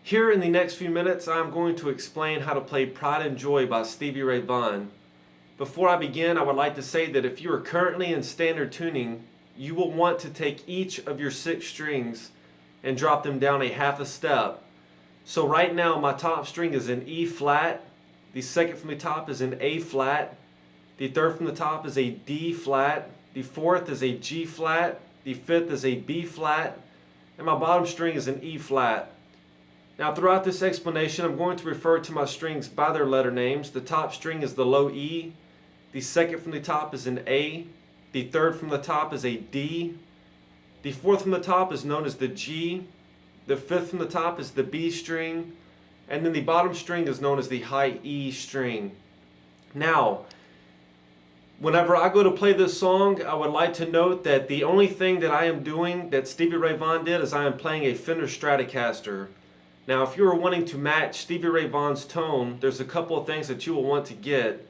Here in the next few minutes, I'm going to explain how to play Pride and Joy by Stevie Ray Vaughan. Before I begin, I would like to say that if you are currently in standard tuning, you will want to take each of your 6 strings and drop them down a half a step. So right now my top string is in E flat, the second from the top is in A flat, the third from the top is a D flat, the fourth is a G flat, the fifth is a B flat, and my bottom string is an E flat. Now throughout this explanation, I'm going to refer to my strings by their letter names. The top string is the low E, the second from the top is an A, the third from the top is a D, the fourth from the top is known as the G, the fifth from the top is the B string, and then the bottom string is known as the high E string. Now, whenever I go to play this song, I would like to note that the only thing that I am doing that Stevie Ray Vaughan did is I am playing a Fender Stratocaster. Now, if you are wanting to match Stevie Ray Vaughan's tone, there's a couple of things that you will want to get.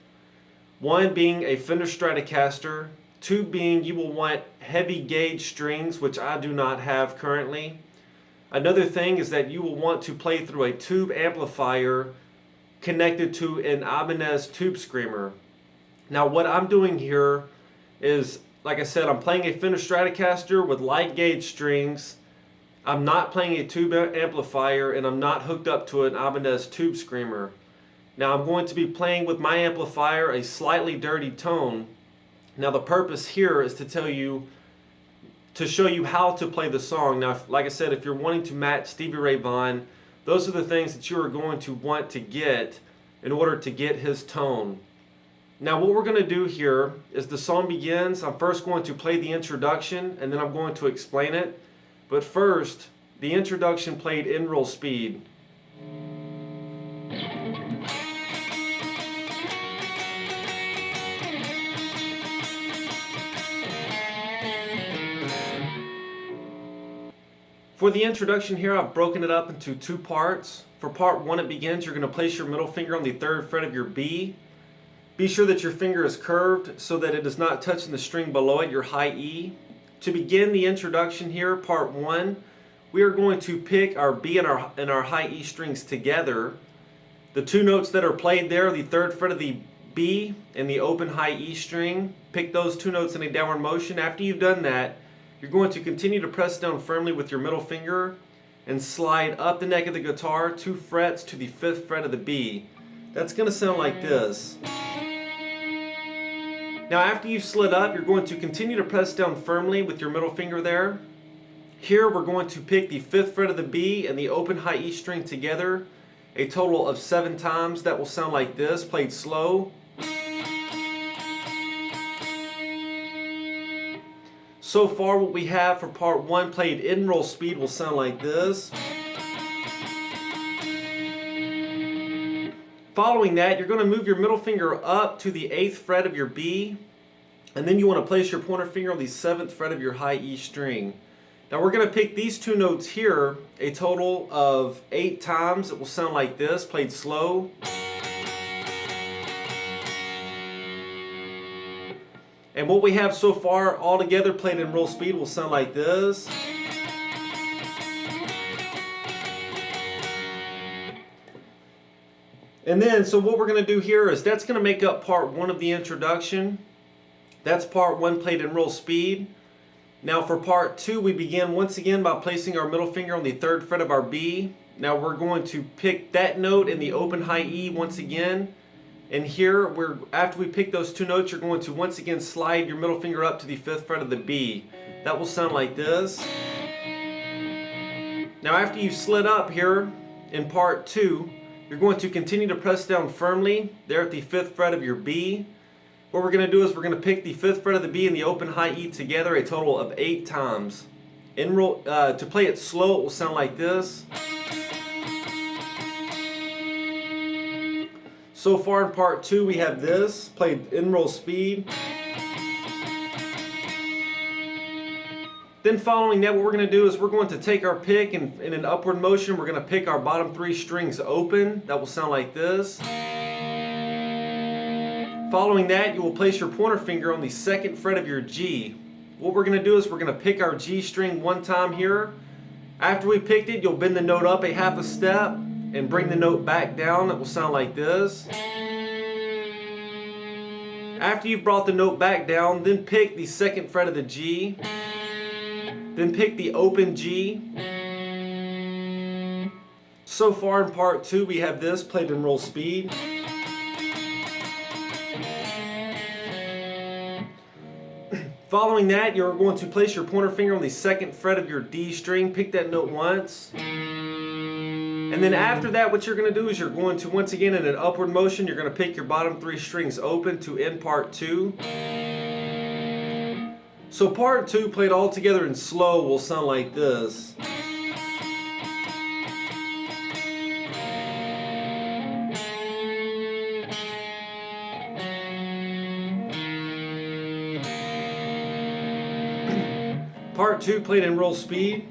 One being a Fender Stratocaster. 2 being you will want heavy gauge strings, which I do not have currently. Another thing is that you will want to play through a tube amplifier connected to an Ibanez tube screamer. Now what I'm doing here is, like I said, I'm playing a Fender Stratocaster with light gauge strings. I'm not playing a tube amplifier, and I'm not hooked up to an Ibanez tube screamer. Now I'm going to be playing with my amplifier a slightly dirty tone. Now the purpose here is to show you how to play the song. Now, like I said, if you're wanting to match Stevie Ray Vaughan, those are the things that you are going to want to get in order to get his tone. Now what we're going to do here is the song begins. I'm first going to play the introduction and then I'm going to explain it. But first, the introduction played in roll speed. For the introduction here, I've broken it up into 2 parts. For part 1, it begins, you're going to place your middle finger on the 3rd fret of your B. Be sure that your finger is curved so that it is not touching the string below it, your high E. To begin the introduction here, part 1, we are going to pick our B and our high E strings together. The 2 notes that are played there, the 3rd fret of the B and the open high E string. Pick those 2 notes in a downward motion. After you've done that, you're going to continue to press down firmly with your middle finger and slide up the neck of the guitar 2 frets to the 5th fret of the B. That's going to sound like this. Now after you've slid up, you're going to continue to press down firmly with your middle finger there. Here we're going to pick the 5th fret of the B and the open high E string together a total of 7 times. That will sound like this, played slow. So far what we have for part 1 played in roll speed will sound like this. Following that, you're going to move your middle finger up to the 8th fret of your B, and then you want to place your pointer finger on the 7th fret of your high E string. Now we're going to pick these 2 notes here a total of 8 times. It will sound like this, played slow. And what we have so far all together played in roll speed will sound like this. And then, so what we're going to do here is that's going to make up part 1 of the introduction. That's part 1 played in roll speed. Now for part 2, we begin once again by placing our middle finger on the 3rd fret of our B. Now we're going to pick that note in the open high E once again. And here, after we pick those 2 notes, you're going to once again slide your middle finger up to the 5th fret of the B. That will sound like this. Now after you've slid up here in part 2, you're going to continue to press down firmly there at the 5th fret of your B. What we're going to do is we're going to pick the 5th fret of the B and the open high E together a total of 8 times. To play it slow, it will sound like this. So far in part 2 we have this, played in roll speed. Then following that, what we're going to do is we're going to take our pick and in an upward motion we're going to pick our bottom 3 strings open. That will sound like this. Following that, you will place your pointer finger on the 2nd fret of your G. What we're going to do is we're going to pick our G string 1 time here, After we picked it, you'll bend the note up a half a step and bring the note back down. It will sound like this. After you've brought the note back down, then pick the second fret of the G. Then pick the open G. So far in part 2, we have this played in roll speed. Following that, you're going to place your pointer finger on the second fret of your D string, pick that note once. And then after that, what you're going to do is you're going to, once again in an upward motion, you're going to pick your bottom 3 strings open to end part 2. So part 2 played all together in slow will sound like this. Part 2 played in roll speed.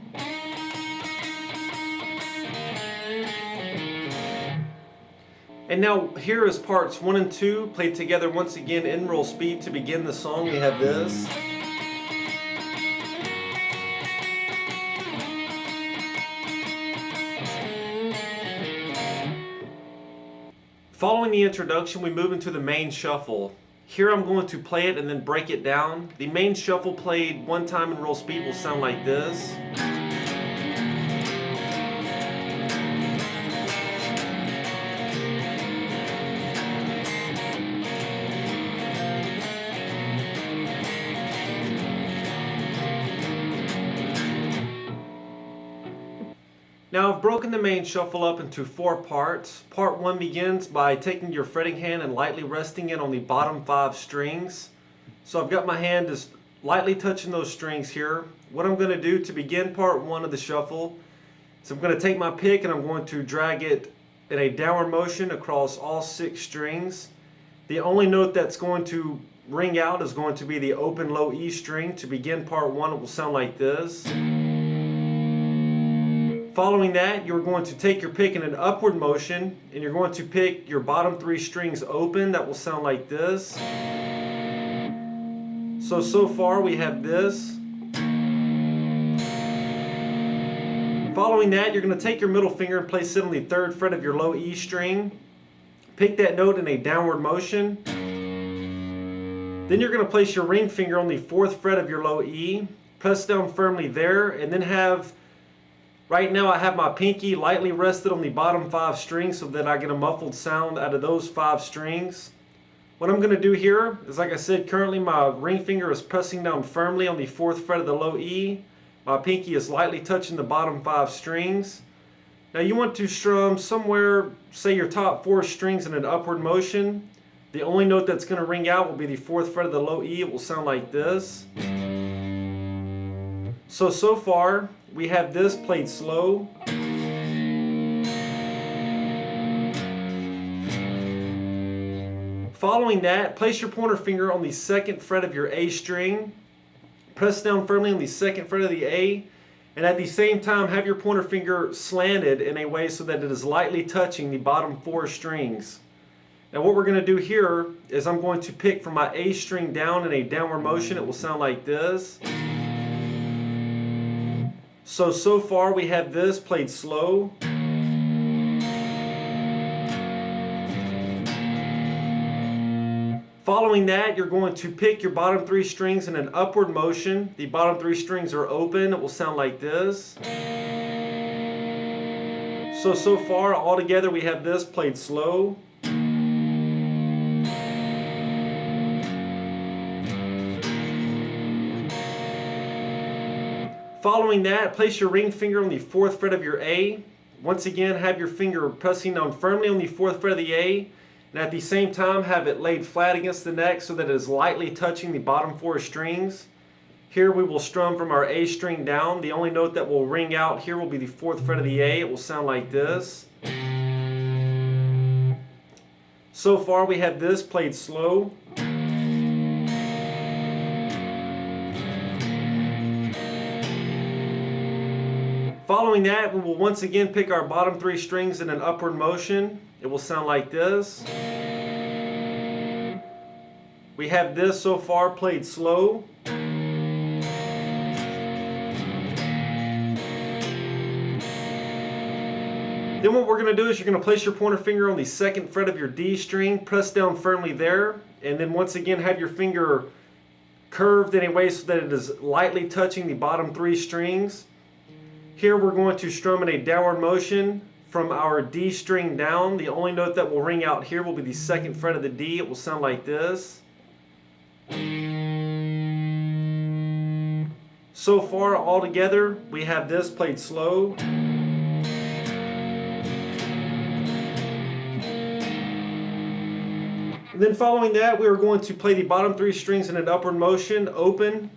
And now here is parts 1 and 2 played together once again in roll speed. To begin the song, we have this. Following the introduction, we move into the main shuffle. Here I'm going to play it and then break it down. The main shuffle played one time in roll speed will sound like this. Now I've broken the main shuffle up into 4 parts. Part 1 begins by taking your fretting hand and lightly resting it on the bottom 5 strings. So I've got my hand just lightly touching those strings here. What I'm going to do to begin part 1 of the shuffle is I'm going to take my pick and I'm going to drag it in a downward motion across all 6 strings. The only note that's going to ring out is going to be the open low E string. To begin part 1, it will sound like this. Following that, you're going to take your pick in an upward motion and you're going to pick your bottom 3 strings open. That will sound like this. So far we have this. Following that, you're going to take your middle finger and place it on the 3rd fret of your low E string. Pick that note in a downward motion. Then you're going to place your ring finger on the 4th fret of your low E. Press down firmly there and then right now I have my pinky lightly rested on the bottom 5 strings so that I get a muffled sound out of those 5 strings. What I'm going to do here is, like I said, currently my ring finger is pressing down firmly on the 4th fret of the low E. My pinky is lightly touching the bottom 5 strings. Now you want to strum somewhere, say your top 4 strings in an upward motion. The only note that's going to ring out will be the 4th fret of the low E. It will sound like this. So far we have this played slow. Following that, place your pointer finger on the 2nd fret of your A string. Press down firmly on the 2nd fret of the A, and at the same time have your pointer finger slanted in a way so that it is lightly touching the bottom 4 strings. Now what we're going to do here is I'm going to pick from my A string down in a downward motion. It will sound like this. So far we have this played slow. Following that, you're going to pick your bottom 3 strings in an upward motion. The bottom 3 strings are open. It will sound like this. So far all together we have this played slow. Following that, place your ring finger on the 4th fret of your A. Once again, have your finger pressing down firmly on the 4th fret of the A, and at the same time have it laid flat against the neck so that it is lightly touching the bottom 4 strings. Here we will strum from our A string down. The only note that will ring out here will be the 4th fret of the A. It will sound like this. So far we have this played slow. Following that, we will once again pick our bottom 3 strings in an upward motion. It will sound like this. We have this so far played slow. Then what we're going to do is you're going to place your pointer finger on the second fret of your D string, press down firmly there, and then once again have your finger curved in a way so that it is lightly touching the bottom 3 strings. Here we're going to strum in a downward motion from our D string down. The only note that will ring out here will be the second fret of the D. It will sound like this. So far, all together, we have this played slow. And then following that, we are going to play the bottom 3 strings in an upward motion, open.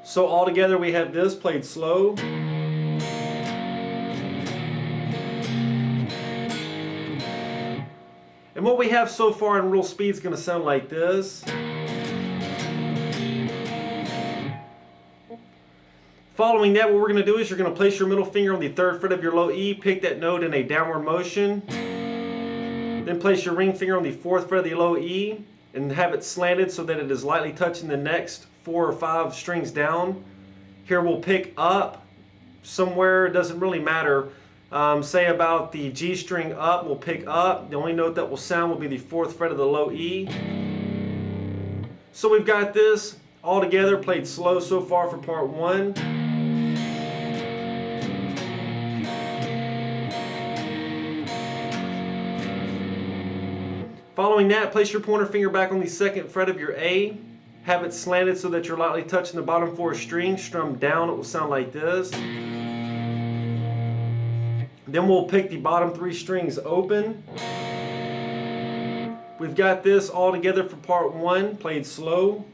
So all together we have this played slow. And what we have so far in real speed is going to sound like this. Following that, what we're going to do is you're going to place your middle finger on the 3rd fret of your low E, pick that note in a downward motion. Then place your ring finger on the 4th fret of the low E and have it slanted so that it is lightly touching the next 4 or 5 strings down. Here we'll pick up somewhere, it doesn't really matter. Say about the G string up, we'll pick up. The only note that will sound will be the 4th fret of the low E. So we've got this all together played slow so far for part 1. Following that, place your pointer finger back on the 2nd fret of your A. Have it slanted so that you're lightly touching the bottom 4 strings. Strum down, it will sound like this. Then we'll pick the bottom 3 strings open. We've got this all together for part 1, played slow.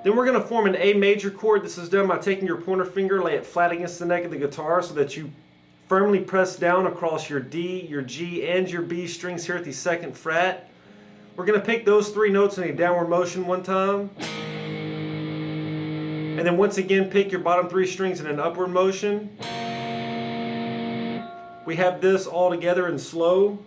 Then we're going to form an A major chord. This is done by taking your pointer finger, lay it flat against the neck of the guitar so that you firmly press down across your D, your G, and your B strings here at the 2nd fret. We're going to pick those 3 notes in a downward motion one time. And then once again pick your bottom 3 strings in an upward motion. We have this all together in slow.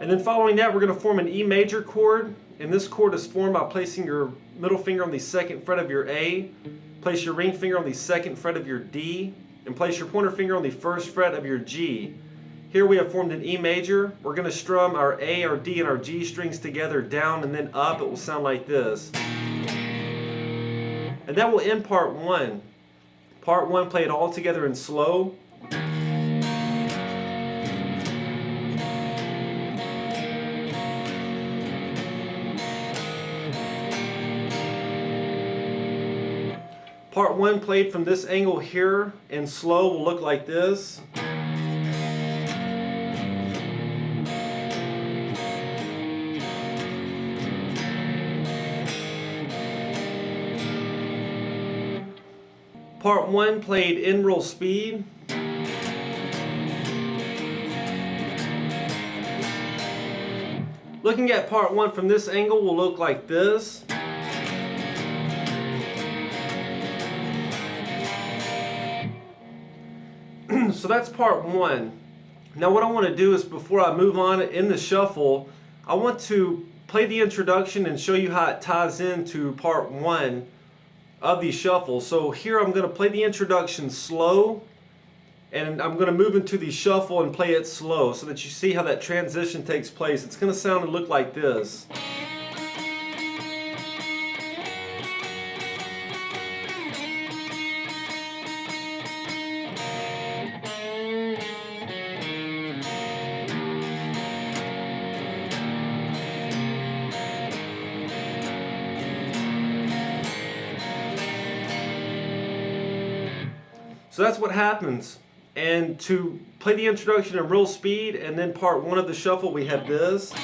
And then following that, we're going to form an E major chord. And this chord is formed by placing your middle finger on the 2nd fret of your A, place your ring finger on the 2nd fret of your D, and place your pointer finger on the 1st fret of your G. Here we have formed an E major. We're going to strum our A, our D, and our G strings together down and then up. It will sound like this. And that will end part 1. Part 1 played all together in slow. Part 1 played from this angle here and slow will look like this. Part 1 played in real speed. Looking at part 1 from this angle will look like this. So that's part 1. Now what I want to do is, before I move on in the shuffle, I want to play the introduction and show you how it ties into part 1 of the shuffle. So here I'm going to play the introduction slow, and I'm going to move into the shuffle and play it slow so that you see how that transition takes place. It's going to sound and look like this. So that's what happens. And to play the introduction in real speed and then part 1 of the shuffle, we have this.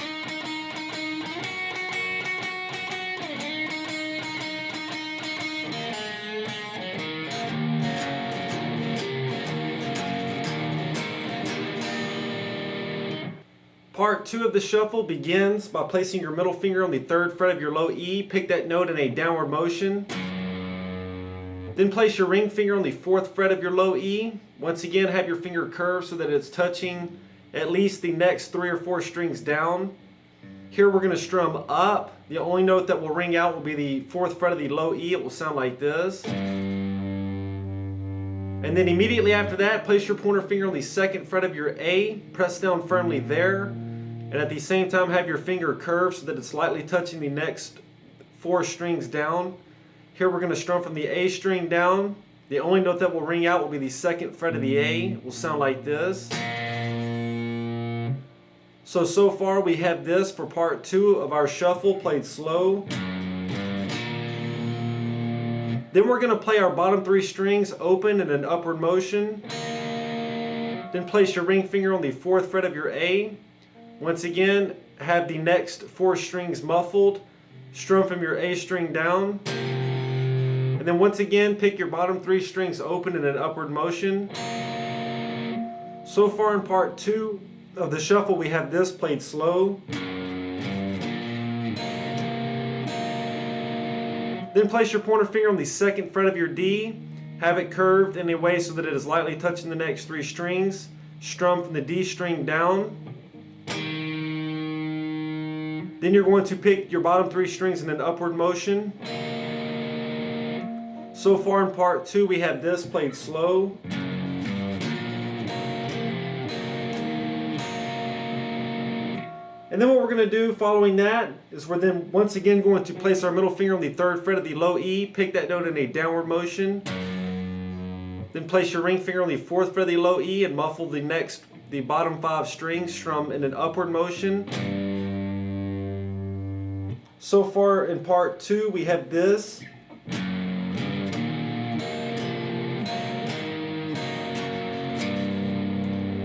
Part 2 of the shuffle begins by placing your middle finger on the 3rd fret of your low E. Pick that note in a downward motion. Then place your ring finger on the 4th fret of your low E. Once again, have your finger curved so that it's touching at least the next 3 or 4 strings down. Here we're going to strum up. The only note that will ring out will be the 4th fret of the low E. It will sound like this. And then immediately after that, place your pointer finger on the 2nd fret of your A. Press down firmly there. And at the same time, have your finger curved so that it's lightly touching the next 4 strings down. Here we're going to strum from the A string down. The only note that will ring out will be the 2nd fret of the A. It will sound like this. So far we have this for part 2 of our shuffle played slow. Then we're going to play our bottom 3 strings open in an upward motion. Then place your ring finger on the 4th fret of your A. Once again, have the next 4 strings muffled. Strum from your A string down. And then once again, pick your bottom 3 strings open in an upward motion. So far in part 2 of the shuffle, we have this played slow. Then place your pointer finger on the 2nd fret of your D. Have it curved in a way so that it is lightly touching the next 3 strings. Strum from the D string down. Then you're going to pick your bottom 3 strings in an upward motion. So far in part 2, we have this played slow. And then what we're going to do following that is we're then once again going to place our middle finger on the 3rd fret of the low E, pick that note in a downward motion. Then place your ring finger on the 4th fret of the low E and muffle the bottom 5 strings, strum in an upward motion. So far in part 2 we have this.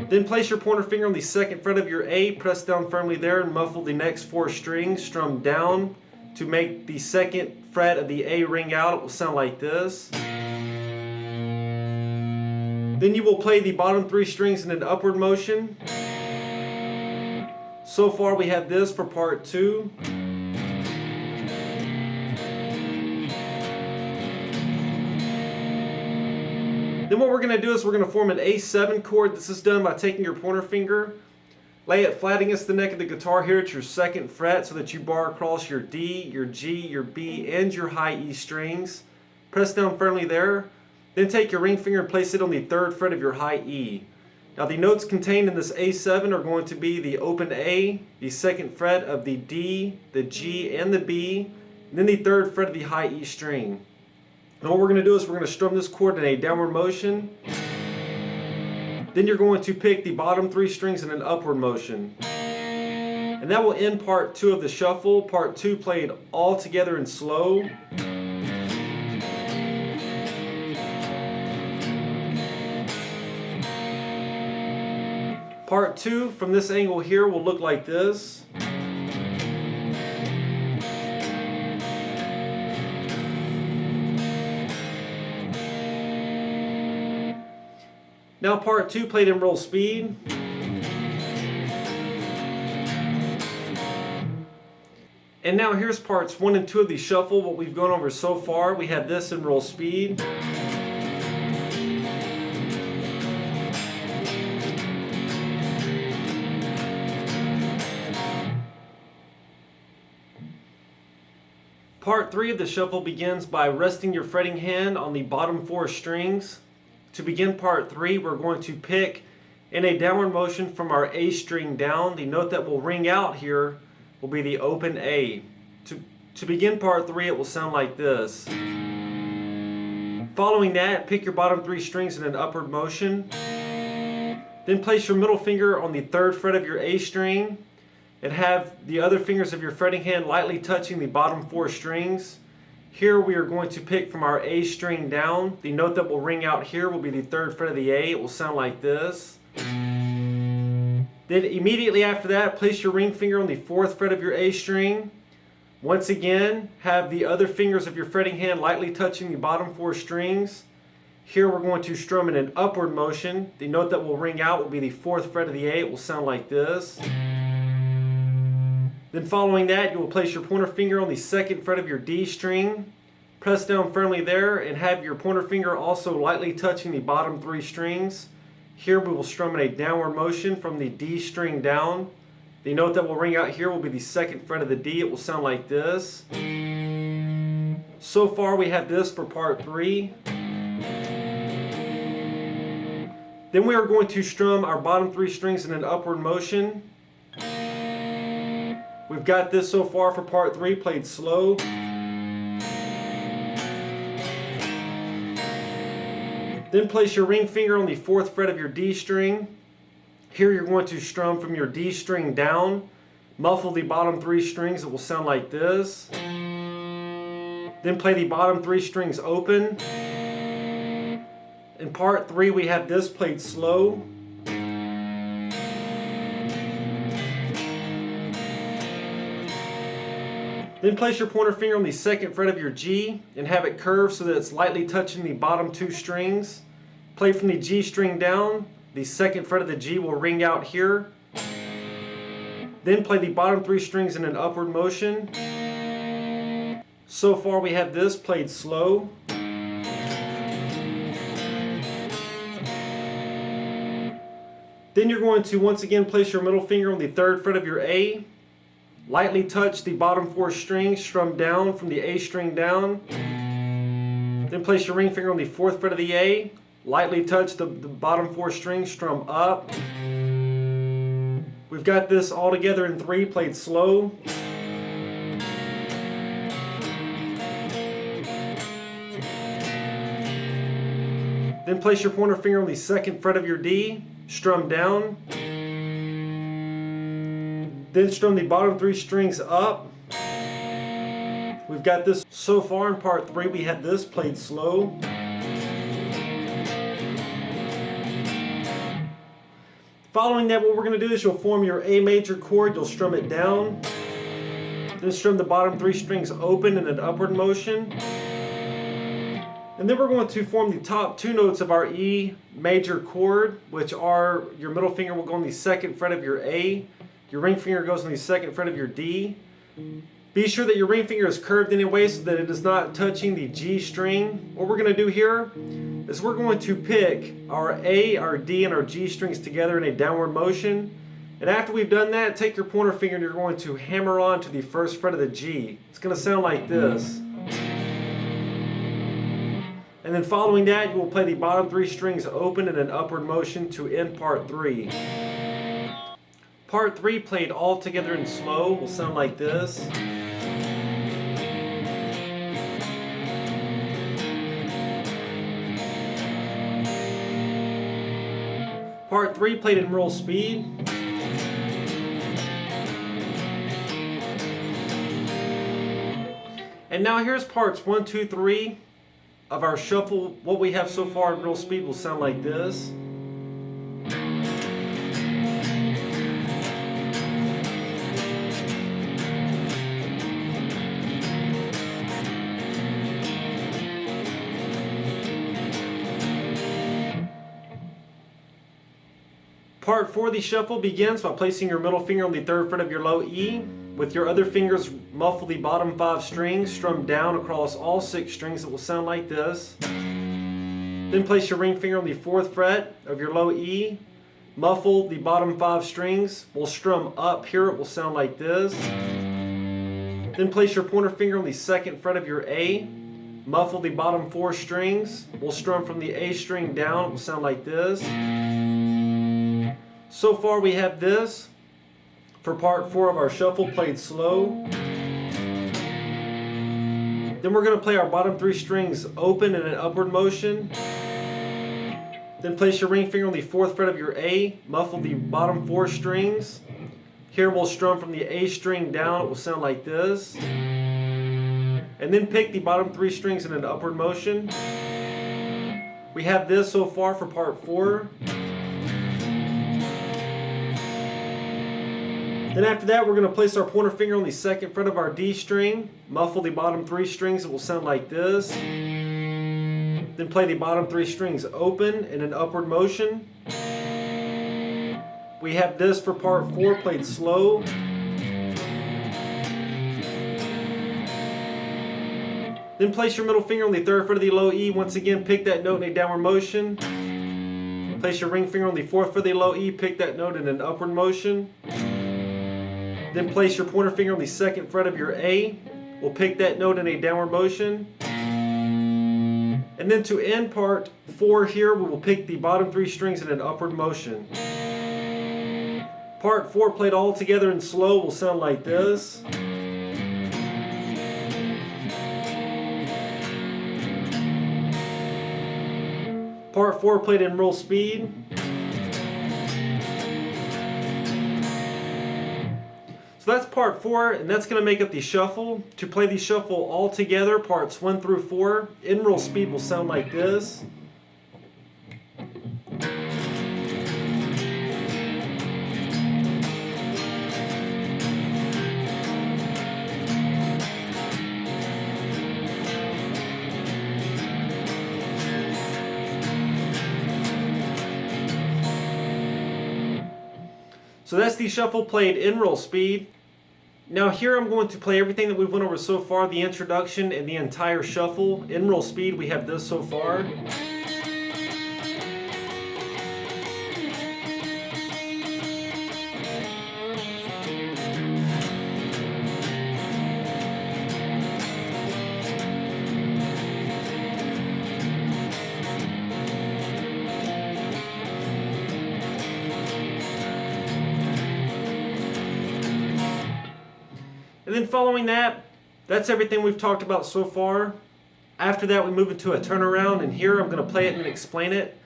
Then place your pointer finger on the 2nd fret of your A, press down firmly there and muffle the next 4 strings, strum down to make the 2nd fret of the A ring out. It will sound like this. Then you will play the bottom 3 strings in an upward motion. So far we have this for part 2. Then what we're going to do is we're going to form an A7 chord. This is done by taking your pointer finger, lay it flat against the neck of the guitar here at your 2nd fret so that you bar across your D, your G, your B, and your high E strings. Press down firmly there. Then take your ring finger and place it on the 3rd fret of your high E. Now the notes contained in this A7 are going to be the open A, the 2nd fret of the D, the G, and the B, and then the 3rd fret of the high E string. And what we're going to do is we're going to strum this chord in a downward motion. Then you're going to pick the bottom 3 strings in an upward motion. And that will end part 2 of the shuffle. Part 2 played all together in slow. Part 2 from this angle here will look like this. Now part 2 played in roll speed. And now here's parts 1 and 2 of the shuffle, what we've gone over so far. We have this in roll speed. Part 3 of the shuffle begins by resting your fretting hand on the bottom 4 strings. To begin part 3, we're going to pick in a downward motion from our A string down. The note that will ring out here will be the open A. To begin part 3, it will sound like this. Following that, pick your bottom 3 strings in an upward motion. Then place your middle finger on the 3rd fret of your A string and have the other fingers of your fretting hand lightly touching the bottom 4 strings. Here we are going to pick from our A string down. The note that will ring out here will be the 3rd fret of the A. It will sound like this. Then immediately after that, place your ring finger on the 4th fret of your A string. Once again, have the other fingers of your fretting hand lightly touching the bottom 4 strings. Here we're going to strum in an upward motion. The note that will ring out will be the 4th fret of the A. It will sound like this. Then following that, you will place your pointer finger on the second fret of your D string, press down firmly there, and have your pointer finger also lightly touching the bottom 3 strings. Here we will strum in a downward motion from the D string down. The note that will ring out here will be the second fret of the D. It will sound like this. So far we have this for part 3. Then we are going to strum our bottom 3 strings in an upward motion. We've got this so far for part 3 played slow. Then place your ring finger on the 4th fret of your D string. Here you're going to strum from your D string down. Muffle the bottom 3 strings. It will sound like this. Then play the bottom 3 strings open. In part 3 we have this played slow. Then place your pointer finger on the 2nd fret of your G and have it curve so that it's lightly touching the bottom 2 strings. Play from the G string down. The 2nd fret of the G will ring out here. Then play the bottom 3 strings in an upward motion. So far we have this played slow. Then you're going to once again place your middle finger on the 3rd fret of your A. Lightly touch the bottom 4 strings, strum down from the A string down. Then place your ring finger on the 4th fret of the A. Lightly touch the bottom 4 strings, strum up. We've got this all together in 3, played slow. Then place your pointer finger on the 2nd fret of your D, strum down. Then strum the bottom 3 strings up. We've got this so far in part 3. We have this played slow. Following that, what we're going to do is you'll form your A major chord. You'll strum it down. Then strum the bottom 3 strings open in an upward motion. And then we're going to form the top 2 notes of our E major chord, which are your middle finger will go on the 2nd fret of your A. Your ring finger goes on the 2nd fret of your D. Be sure that your ring finger is curved anyway so that it is not touching the G string. What we're going to do here is we're going to pick our A, our D, and our G strings together in a downward motion. And after we've done that, take your pointer finger and you're going to hammer on to the 1st fret of the G. It's going to sound like this. And then following that, you will play the bottom 3 strings open in an upward motion to end part 3. Part 3 played all together in slow will sound like this. Part 3 played in real speed. And now here's parts 1, 2, 3 of our shuffle. What we have so far in real speed will sound like this. Part 4 of the shuffle begins by placing your middle finger on the 3rd fret of your low E. With your other fingers, muffle the bottom 5 strings, strum down across all 6 strings. It will sound like this. Then place your ring finger on the 4th fret of your low E. Muffle the bottom 5 strings. We'll strum up here. It will sound like this. Then place your pointer finger on the 2nd fret of your A. Muffle the bottom 4 strings. We'll strum from the A string down. It will sound like this. So far we have this for part 4 of our shuffle played slow. Then we're going to play our bottom 3 strings open in an upward motion. Then place your ring finger on the 4th fret of your A. Muffle the bottom 4 strings. Here we'll strum from the A string down. It will sound like this. And then pick the bottom 3 strings in an upward motion. We have this so far for part 4. Then after that, we're going to place our pointer finger on the 2nd fret of our D string, muffle the bottom 3 strings. It will sound like this. Then play the bottom 3 strings open in an upward motion. We have this for part 4 played slow. Then place your middle finger on the 3rd fret of the low E. Once again, pick that note in a downward motion. Place your ring finger on the 4th fret of the low E. Pick that note in an upward motion. Then place your pointer finger on the 2nd fret of your A. We'll pick that note in a downward motion. And then to end part 4 here, we will pick the bottom 3 strings in an upward motion. Part 4 played all together and slow will sound like this. Part 4 played in real speed. So that's part 4, and that's going to make up the shuffle. To play the shuffle all together, parts 1 through 4, in real speed will sound like this. So that's the shuffle played in real speed. Now here I'm going to play everything that we've went over so far, the introduction and the entire shuffle. In real speed we have this so far. And then following that, that's everything we've talked about so far. After that, we move into a turnaround, and here I'm going to play it and explain it.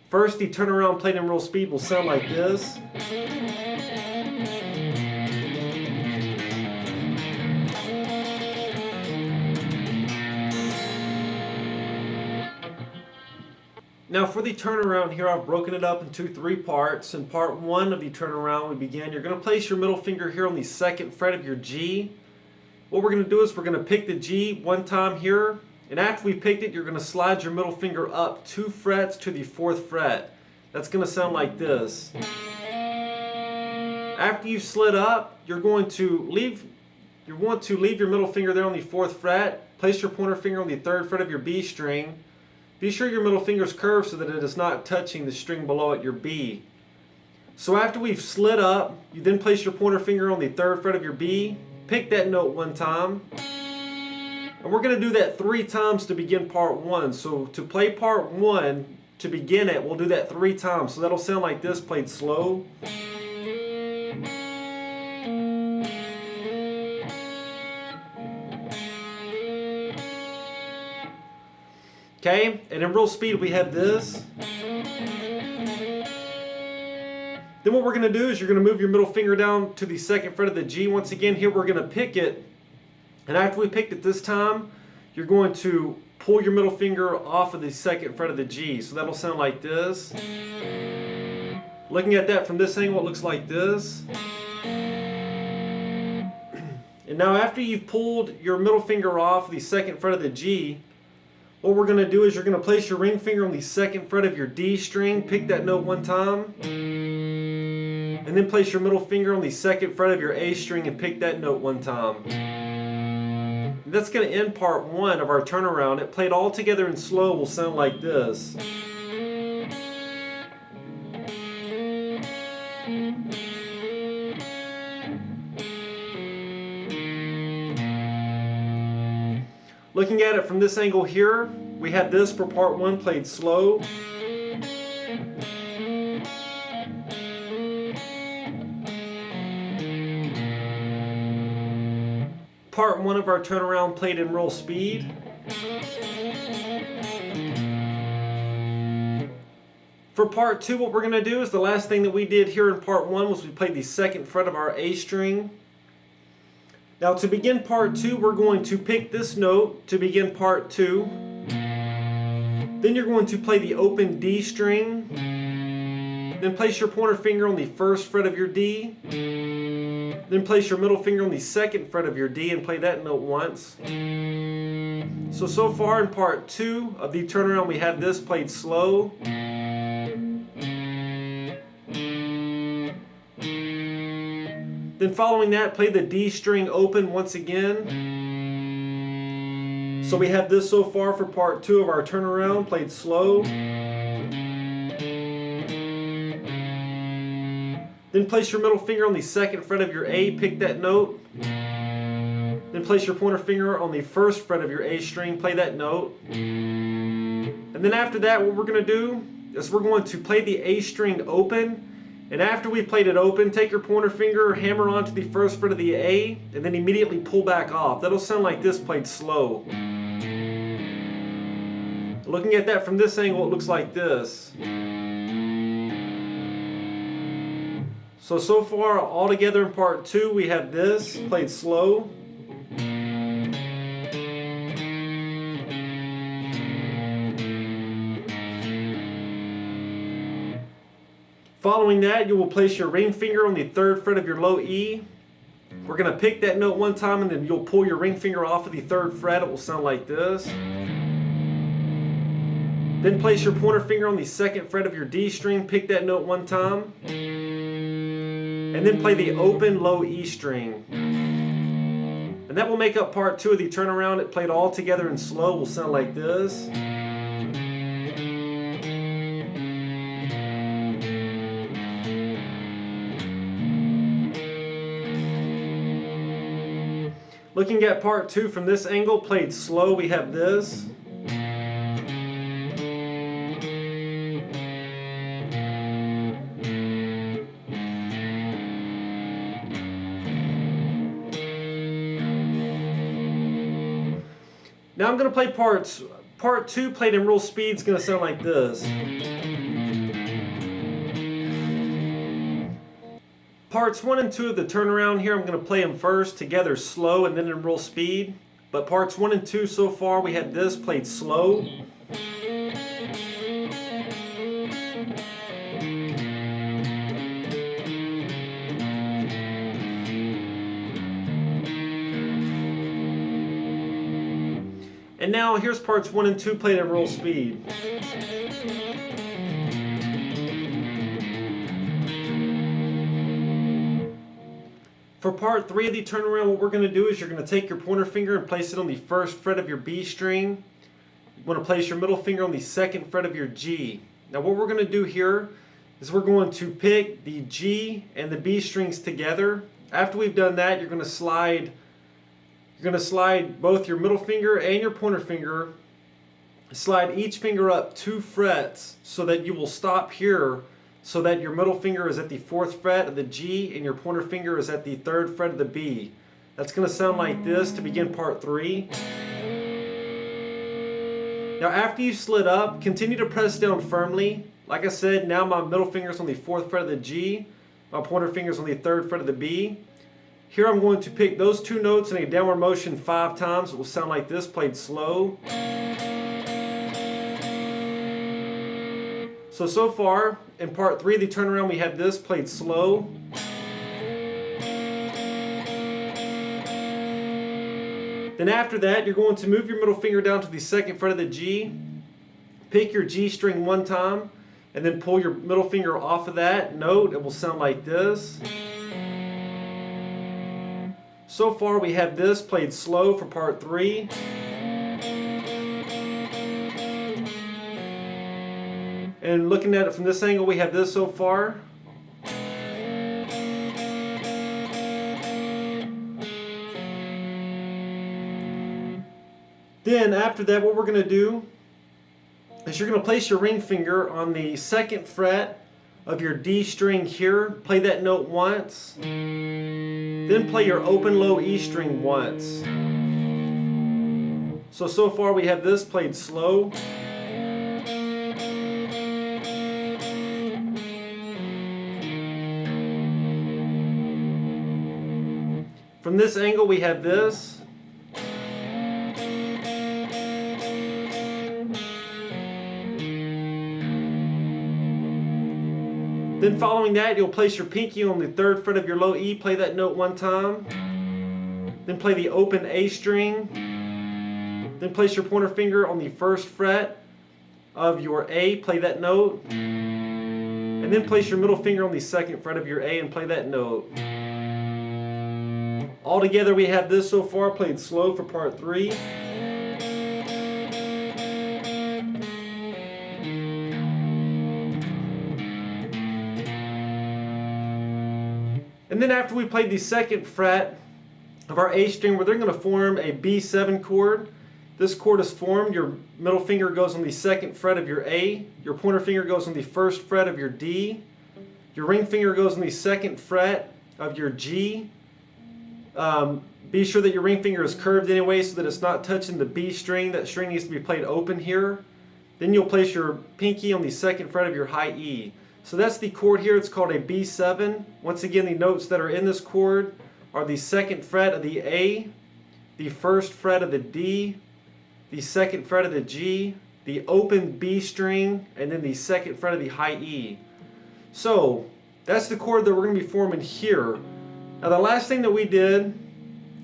First, the turnaround played in real speed will sound like this. Now for the turnaround here, I've broken it up into 3 parts. In part 1 of the turnaround we begin, you're going to place your middle finger here on the 2nd fret of your G. What we're going to do is we're going to pick the G one time here, and after we picked it, you're going to slide your middle finger up 2 frets to the 4th fret. That's going to sound like this. After you've slid up, you want to leave your middle finger there on the 4th fret. Place your pointer finger on the 3rd fret of your B string. Be sure your middle finger is curved so that it is not touching the string below it, your B. So after we've slid up, you then place your pointer finger on the 3rd fret of your B, pick that note one time, and we're going to do that 3 times to begin part 1. So to play part 1, to begin it, we'll do that 3 times. So that'll sound like this, played slow. Okay, and in real speed we have this. Then what we're going to do is you're going to move your middle finger down to the 2nd fret of the G. Once again, here we're going to pick it. And after we picked it this time, you're going to pull your middle finger off of the 2nd fret of the G. So that'll sound like this. Looking at that from this angle, it looks like this. And now after you've pulled your middle finger off the 2nd fret of the G, what we're going to do is you're going to place your ring finger on the 2nd fret of your D string, pick that note one time, and then place your middle finger on the 2nd fret of your A string and pick that note one time. And that's going to end part 1 of our turnaround. It played all together and slow will sound like this. Looking at it from this angle here, we have this for part 1 played slow. Part 1 of our turnaround played in real speed. For part 2, what we're going to do is the last thing that we did here in part 1 was we played the 2nd fret of our A string. Now to begin part 2, we're going to pick this note to begin part 2. Then you're going to play the open D string. Then place your pointer finger on the 1st fret of your D. Then place your middle finger on the 2nd fret of your D and play that note once. So far in part 2 of the turnaround we had this played slow. Then following that, play the D string open once again. So we have this so far for part 2 of our turnaround, played slow. Then place your middle finger on the 2nd fret of your A, pick that note. Then place your pointer finger on the 1st fret of your A string, play that note. And then after that, what we're going to do is we're going to play the A string open. And after we played it open, take your pointer finger, hammer onto the 1st fret of the A, and then immediately pull back off. That'll sound like this played slow. Looking at that from this angle, it looks like this. So far, all together in part 2, we have this played slow. Following that, you will place your ring finger on the 3rd fret of your low E. We're going to pick that note one time and then you'll pull your ring finger off of the 3rd fret. It will sound like this. Then place your pointer finger on the 2nd fret of your D string, pick that note one time. And then play the open low E string. And that will make up part 2 of the turnaround. It played all together in slow will sound like this. Looking at part 2 from this angle, played slow, we have this. Now I'm going to play parts. Part 2 played in real speed is going to sound like this. Parts 1 and 2 of the turnaround here, I'm going to play them first together slow and then in real speed. But parts 1 and 2 so far, we had this played slow. And now here's parts 1 and 2 played at real speed. For part 3 of the turnaround, what we're going to do is you're going to take your pointer finger and place it on the 1st fret of your B string. You want to place your middle finger on the 2nd fret of your G. Now what we're going to do here is we're going to pick the G and the B strings together. After we've done that, you're going to slide both your middle finger and your pointer finger. Slide each finger up 2 frets so that you will stop here, so that your middle finger is at the 4th fret of the G and your pointer finger is at the 3rd fret of the B. That's going to sound like this to begin part 3. Now after you slid up, continue to press down firmly. Like I said, now my middle finger is on the 4th fret of the G, my pointer finger is on the 3rd fret of the B. Here I'm going to pick those 2 notes in a downward motion 5 times. It will sound like this, played slow. So far, in part 3 of the turnaround, we have this played slow. Then after that, you're going to move your middle finger down to the 2nd fret of the G, pick your G string one time, and then pull your middle finger off of that note. It will sound like this. So far, we have this played slow for part 3. And looking at it from this angle, we have this so far. Then after that, what we're going to do is you're going to place your ring finger on the 2nd fret of your D string here. Play that note once. Then play your open low E string once. So far we have this played slow. From this angle we have this. Then following that, you'll place your pinky on the 3rd fret of your low E, play that note one time. Then play the open A string. Then place your pointer finger on the 1st fret of your A, play that note. And then place your middle finger on the 2nd fret of your A and play that note. All together we have this so far played slow for part 3. And then after we played the second fret of our A string, we're then going to form a B7 chord. This chord is formed. Your middle finger goes on the second fret of your A. Your pointer finger goes on the first fret of your D. Your ring finger goes on the second fret of your G. Be sure that your ring finger is curved anyway so that it's not touching the B string. That string needs to be played open here. Then you'll place your pinky on the second fret of your high E. So that's the chord here. It's called a B7. Once again, the notes that are in this chord are the second fret of the A, the first fret of the D, the second fret of the G, the open B string, and then the second fret of the high E. So that's the chord that we're going to be forming here. Now the last thing that we did,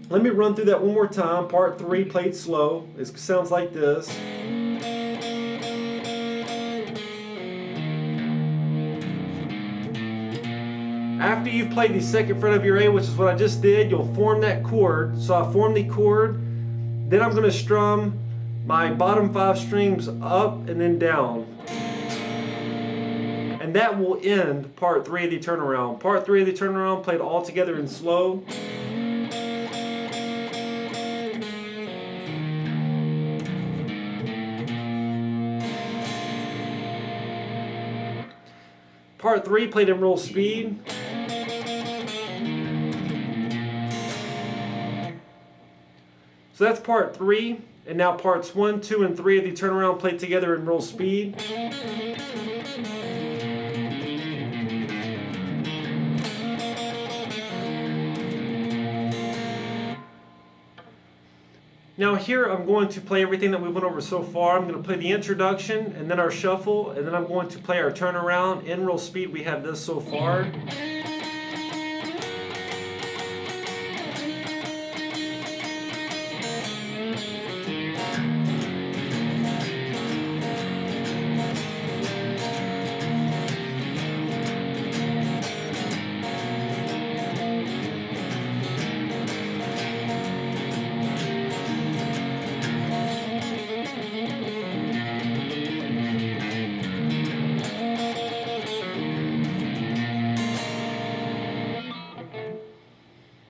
let me run through that one more time. Part 3 played slow. It sounds like this. After you've played the second fret of your A, which is what I just did, you'll form that chord. So I form the chord, then I'm going to strum my bottom 5 strings up and then down. And that will end part 3 of the turnaround. Part 3 of the turnaround played all together in slow. Part 3 played in real speed. So that's part 3, and now parts 1, 2, and 3 of the turnaround played together in real speed. Now here I'm going to play everything that we went over so far. I'm going to play the introduction and then our shuffle, and then I'm going to play our turnaround in real speed. We have this so far.